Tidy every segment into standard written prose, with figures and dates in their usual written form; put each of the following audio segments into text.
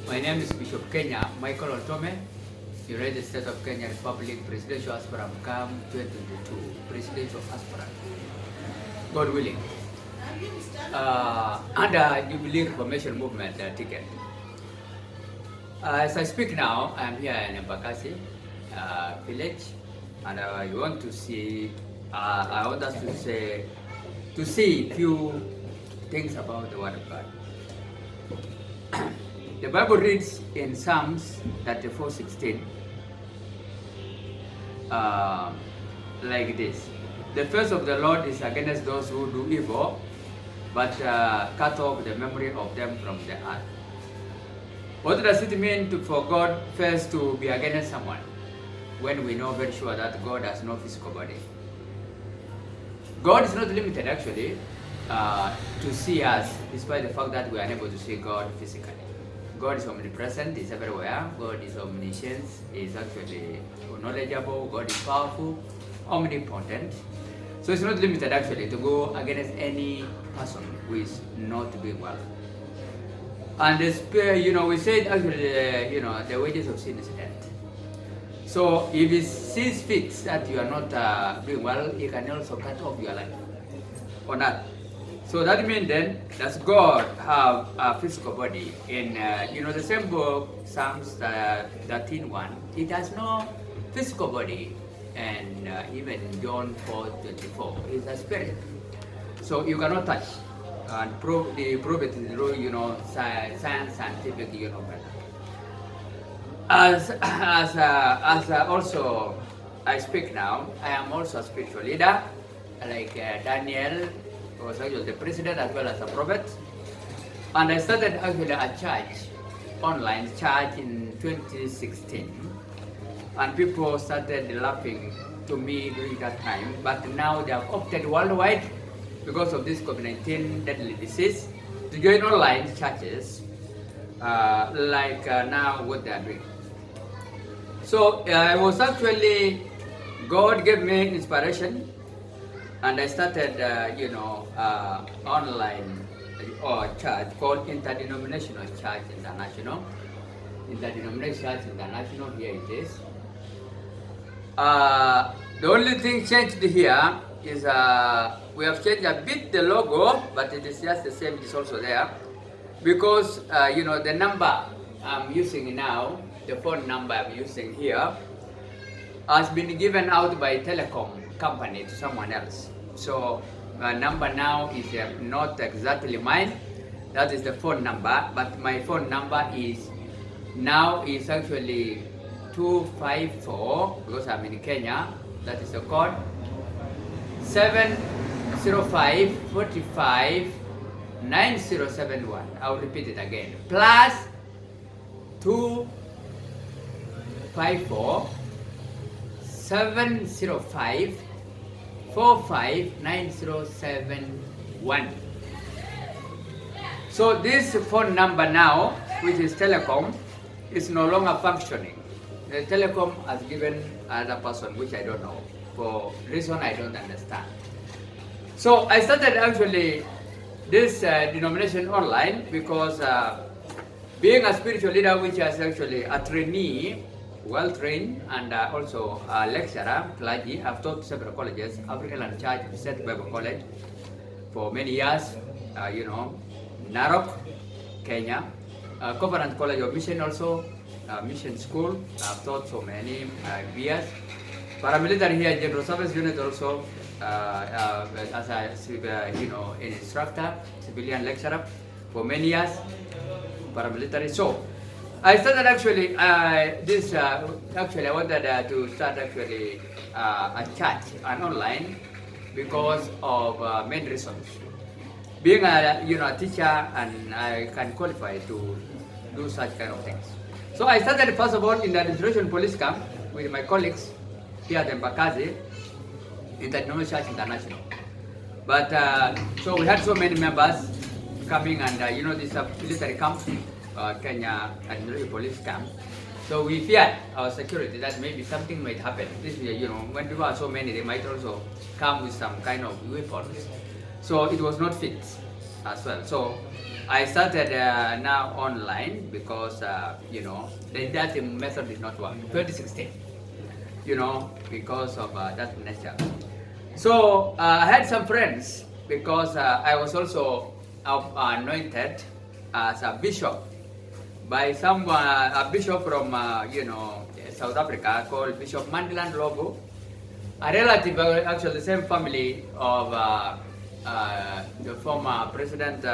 My name is Bishop Kenya Michael Otome, United States of Kenya Republic, Presidential Aspirant, CAM 2022, Presidential Aspirant, God willing. Under Jubilee Reformation Movement ticket. As I speak now, I'm here in Embakasi village, and I want to see, I want us to see few things about the Word of God. The Bible reads in Psalms 34:16 like this: "The face of the Lord is against those who do evil, but cut off the memory of them from the earth." What does it mean for God first to be against someone when we know very sure that God has no physical body? God is not limited actually to see us, despite the fact that we are unable to see God physically. God is omnipresent, He's everywhere. God is omniscient, He's actually knowledgeable, God is powerful, omnipotent. So it's not limited actually to go against any person who is not doing well. And we said actually, the wages of sin is death. So if He sees fit that you are not doing well, He can also cut off your life on earth. So that means then, does God have a physical body? In the same book, Psalms 13:1, it has no physical body, and even John 4:24, it's a spirit. So you cannot touch and prove it through science, scientific, As also I speak now, I am also a spiritual leader, like Daniel was actually the president as well as a prophet. And I started actually a church, online church in 2016. And people started laughing to me during that time. But now they have opted worldwide because of this COVID-19 deadly disease to join online churches now what they are doing. So I was actually, God gave me inspiration, and I started, online church called Interdenominational Church International. Interdenominational Church International, here it is. The only thing changed here is we have changed a bit the logo, but it is just the same, it is also there. Because, the number I'm using now, the phone number I'm using here, has been given out by telecom company to someone else. So number now is not exactly mine. That is the phone number, but my phone number is actually 254, because I'm in Kenya. That is the code 705 45 9071. I'll repeat it again. Plus 254 705 459071. So this phone number now, which is telecom, is no longer functioning. The telecom has given another person, which I don't know, for reason I don't understand. So I started actually this denomination online because being a spiritual leader, which is actually a trainee, well trained, and also a lecturer, clergy. I've taught several colleges, African Land Church, State Bible College, for many years, Narok, Kenya, Covenant College of Mission also, Mission School, I've taught for many years. Paramilitary here, General Service Unit also, as an instructor, civilian lecturer for many years, paramilitary. So I started actually I wanted to start actually a church, an online, because of many reasons. Being a teacher, and I can qualify to do such kind of things. So I started first of all in the Administration Police Camp with my colleagues here at Embakasi, Interdenominational Church International. But so we had so many members coming, and this military camp, Kenya Administration Police Camp. So we feared our security that maybe something might happen. This, when people are so many, they might also come with some kind of weapons. So it was not fit as well. So I started now online because, that method did not work. 2016, because of that nature. So I had some friends because I was also anointed as a bishop by a bishop from, South Africa called Bishop Mandela Ndlovu, a relative, actually the same family of the former President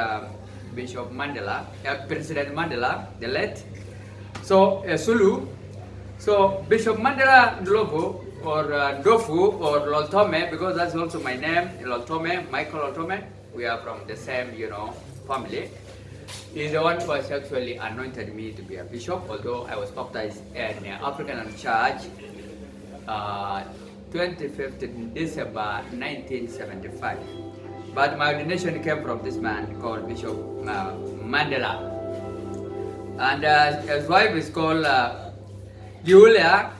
Bishop Mandela, President Mandela, the late. So Zulu. So Bishop Mandela Ndlovu, or Ndofu, or Loltome, because that's also my name, Loltome, Michael Loltome. We are from the same, family. He's the one who has actually anointed me to be a bishop, although I was baptized in African Church 25th December 1975. But my ordination came from this man called Bishop Mandela. And his wife is called Giulia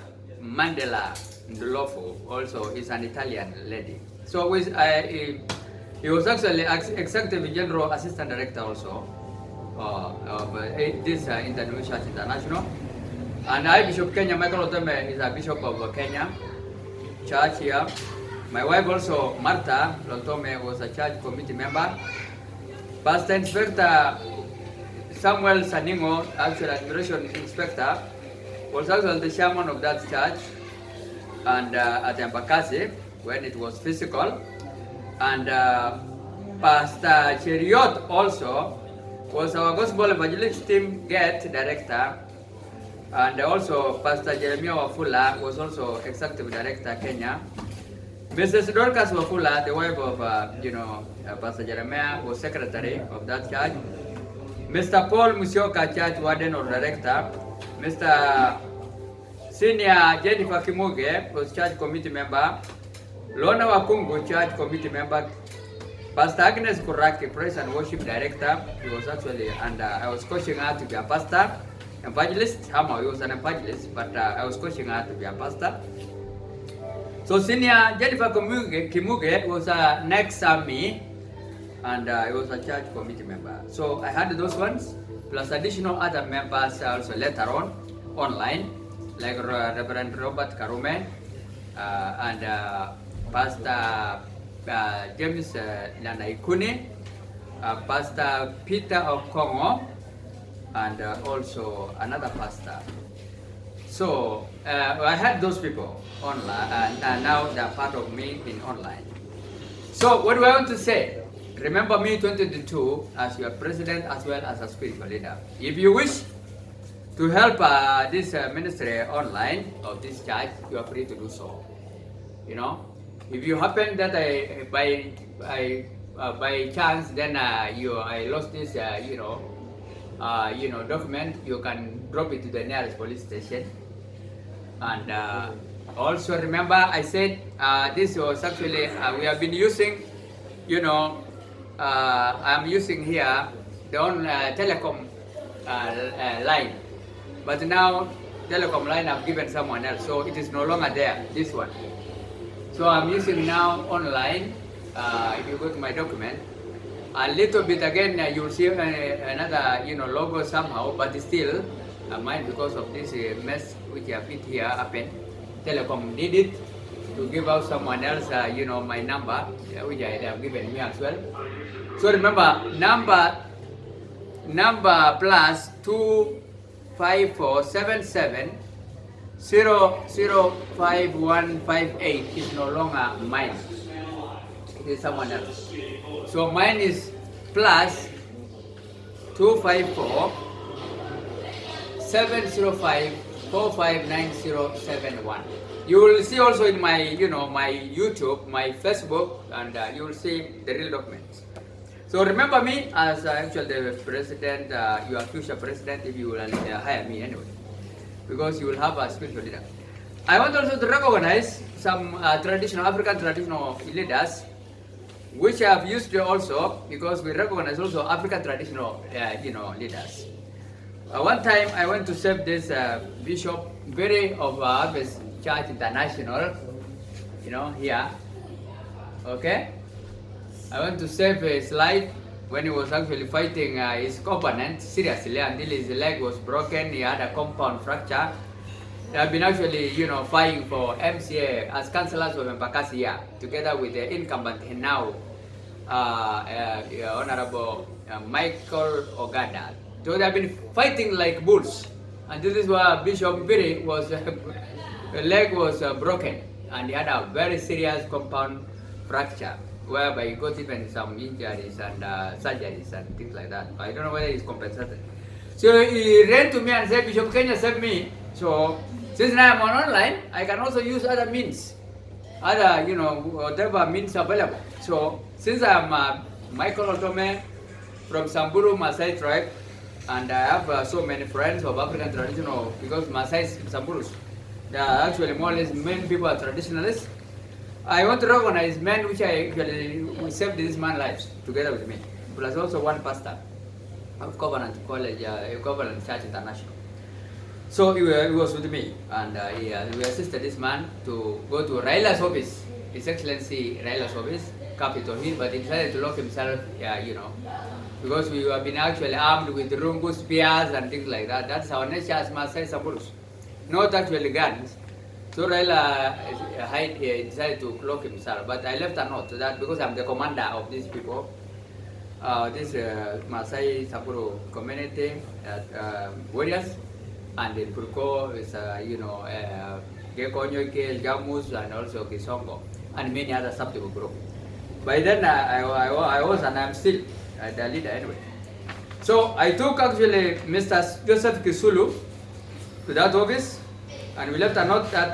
Mandela Ndlovu, also is an Italian lady. So he was actually Executive General Assistant Director also of this International Church International. And I, Bishop Kenya Michael Loltome, is a bishop of Kenya Church here. My wife also, Martha Loltome, was a church committee member. Pastor Inspector Samuel Saningo, actual Administration Inspector, was also the chairman of that church, and at Embakasi when it was physical. And Pastor Cheriot also was our Gospel Evangelist Team Gate Director, and also Pastor Jeremiah Wafula was also Executive Director Kenya. Mrs. Dorcas Wafula, the wife of Pastor Jeremiah, was Secretary of that church. Mr. Paul Musyoka, Church Warden or Director. Mr. Senior Jennifer Kimuge was Church Committee Member. Lona Wakungu, Church Committee Member. Pastor Agnes Kuraki, Praise and Worship Director. He was actually, and I was coaching her to be a pastor. Evangelist, Hama, he was an evangelist, but I was coaching her to be a pastor. So Senior Jennifer Kimuge was next to me, and he was a church committee member. So I had those ones, plus additional other members also later on, online, like Reverend Robert Karume, and Pastor James Nanaikuni, Pastor Peter Okongo, and also another pastor. So I had those people online, and now they're part of me in online. So what do I want to say? Remember me 2022 as your president as well as a spiritual leader. If you wish to help this ministry online of this church, you are free to do so. If you happen that by chance then I lost this document, you can drop it to the nearest police station. And also remember, I said this was actually we have been using, I'm using here the own telecom line, but now telecom line I've given someone else, so it is no longer there, this one. So I'm using now online. If you go to my document, a little bit again, you'll see another logo somehow, but still mine, because of this mess which I put here happened. Telecom did it to give out someone else my number, which they have given me as well. So remember, number plus 25477 005158 is no longer mine. It is someone else. So mine is plus 254 705 459071. You will see also in my my YouTube, my Facebook, and you will see the real documents. So remember me as actually the president, your future president, if you will hire me anyway, because you will have a spiritual leader. I want also to recognize some African traditional leaders, which I have used also, because we recognize also African traditional leaders. One time I went to serve this bishop, very of Harvest Church International, here. Okay, I went to save his life, when he was actually fighting his opponent seriously until his leg was broken. He had a compound fracture. They have been actually, fighting for MCA as councillors of Embakasi here, together with the incumbent now, Honorable Michael Ogada. So they have been fighting like bulls. And this is where Bishop Mbiri was, the leg was broken, and he had a very serious compound fracture, whereby he got even some injuries and surgeries and things like that. I don't know whether he's compensated. So he ran to me and said, Bishop Kenya saved me. So since now I'm on online, I can also use other means, whatever means available. So since I'm Michael Otome from Samburu Maasai tribe, and I have so many friends of African traditional, because Maasai Samburus, they are actually more or less many people are traditionalists. I want to recognize men which I actually saved this man's lives together with me, plus also one pastor of Covenant College, Covenant Church International. So he was with me, and we assisted this man to go to Raila's office, His Excellency Raila's office, Capitol Hill, but he decided to lock himself, because we have been actually armed with rungu spears and things like that. That's our nature as Maasai Samburus, not actually guns. So Raila decided to cloak himself, but I left a note to that because I'm the commander of these people, this Maasai Samburu community, warriors, and in Purko is, Gekonyoke, Jamus, and also Kisongo, and many other sub-people groups. By then I was, and I'm still the leader anyway. So I took actually Mr. Joseph Kisulu to that office, and we left a note that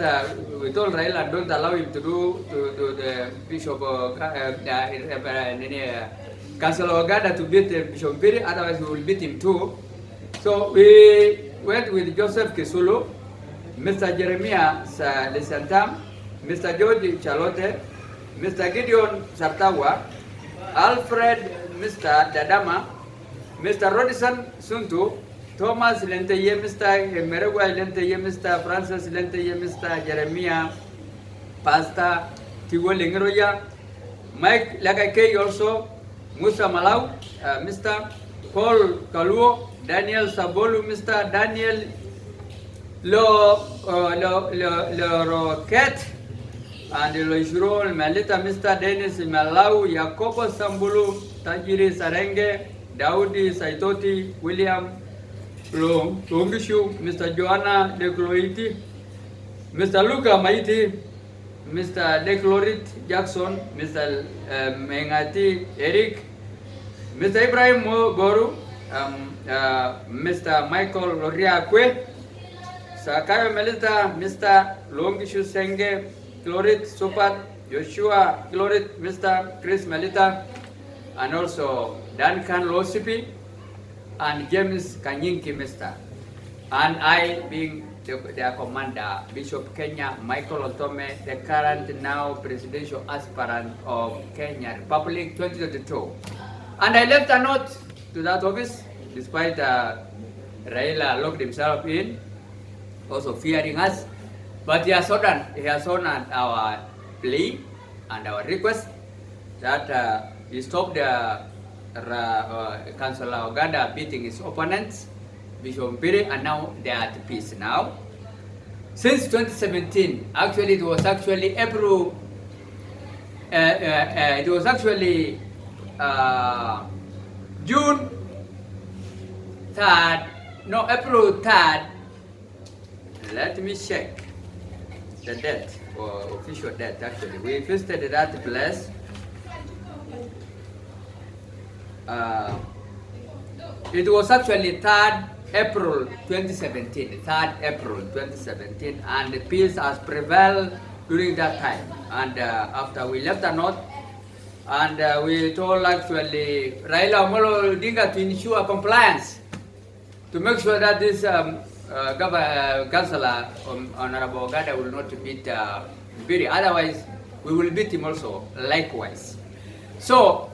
we told Raila don't allow him to do to the Bishop Councillor Ogada to beat Bishop Mbiri, otherwise we will beat him too. So we went with Joseph Kisulu, Mr. Jeremiah Lesantam, Mr. George Chalote, Mr. Gideon Sartawa, Alfred Mr. Dadama, Mr. Rodison Suntu, Thomas Lenteye, Mr. Meregwa Lenteye, Mr. Francis Lenteye, Mr. Jeremiah, Pastor Tigo Lingeroya, Mike Lagakei also, Musa Malau, Mr. Paul Kaluo, Daniel Sabolu, Mr. Daniel Roquette, and Loishuro Melita, Mr. Dennis Malau, Jacobo Sambulu, Tajiri Sarenge, Daudi Saitoti, William Longishu, Mr. Joanna Decloiti, Mr. Luca Maiti, Mr. Declorit Jackson, Mr. Mengati Eric, Mr. Ibrahim Boru, Mr. Michael Loriakwe, Sakayo Melita, Mr. Longishu Senge, Clorit Supat, Joshua Clorit, Mr. Chris Melita, and also Duncan Losipi, and James Kanyinki, Mr. And I being their commander, Bishop Kenya Michael Otome, the current now presidential aspirant of Kenya Republic 2022. And I left a note to that office, despite Raila locked himself in, also fearing us. But he has honored our plea and our request that he stopped Councillor Ogada beating his opponents, Bishop Mbiri, and now they are at peace now. Since 2017, actually it was actually April, June 3rd, no, April 3rd, let me check the date, or official date actually. We visited that place. It was actually 3rd April 2017, 3rd April 2017, and the peace has prevailed during that time. And after we left a note, and we told actually Raila Amolo Odinga to ensure compliance, to make sure that this Councillor Honorable Ogada will not beat Mbiri, otherwise we will beat him also likewise. So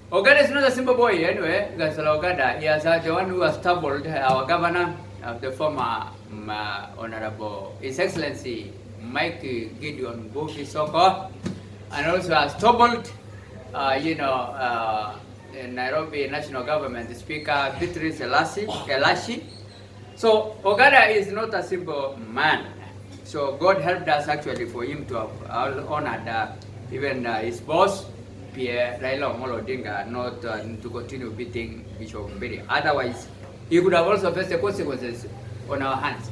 Ogada is not a simple boy anyway, Councillor Ogada. He is the one who has troubled our governor, the former Honorable His Excellency Mike Gideon Bufi Soko, and also has troubled Nairobi National Government Speaker Beatrice Elashi. So Ogada is not a simple man. So God helped us actually for him to have honored even his boss, Pierre Raila Amolo Odinga, not to continue beating Bishop Mbiri. Otherwise, he could have also faced the consequences on our hands,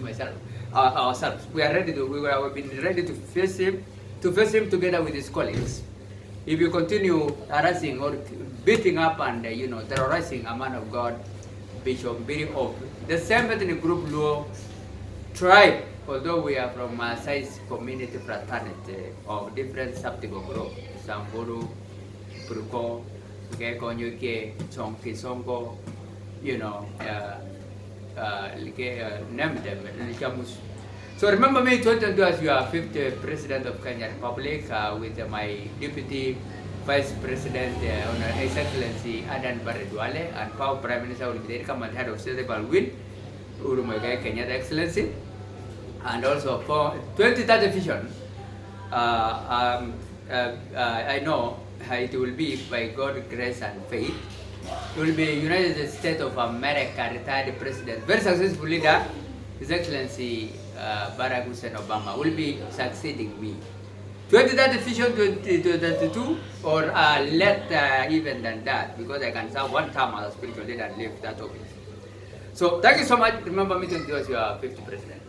ourselves. We have been ready to face him together with his colleagues. If you continue harassing or beating up and terrorizing a man of God, Bishop Mbiri of the same ethnic group, Luo tribe, although we are from a size community fraternity of different subtitle group, Samburu, Puruko, Gekonyuke, Chonki Songo, name them, So remember me 2022 as your 5th President of Kenya Republic with my Deputy Vice President, His Excellency Adan Barre Duale, and Power Prime Minister will be there, come and head of state Balwin, Uhuru Muigai Kenyatta Excellency, and also for 2030 vision. I know it will be by God's grace and faith. It will be United States of America retired President, very successful leader, His Excellency Barack Hussein Obama will be succeeding me. 2030 vision 2032 or later even than that, because I can serve one term as a spiritual leader and leave that office. So thank you so much. Remember me to do as your 50th President.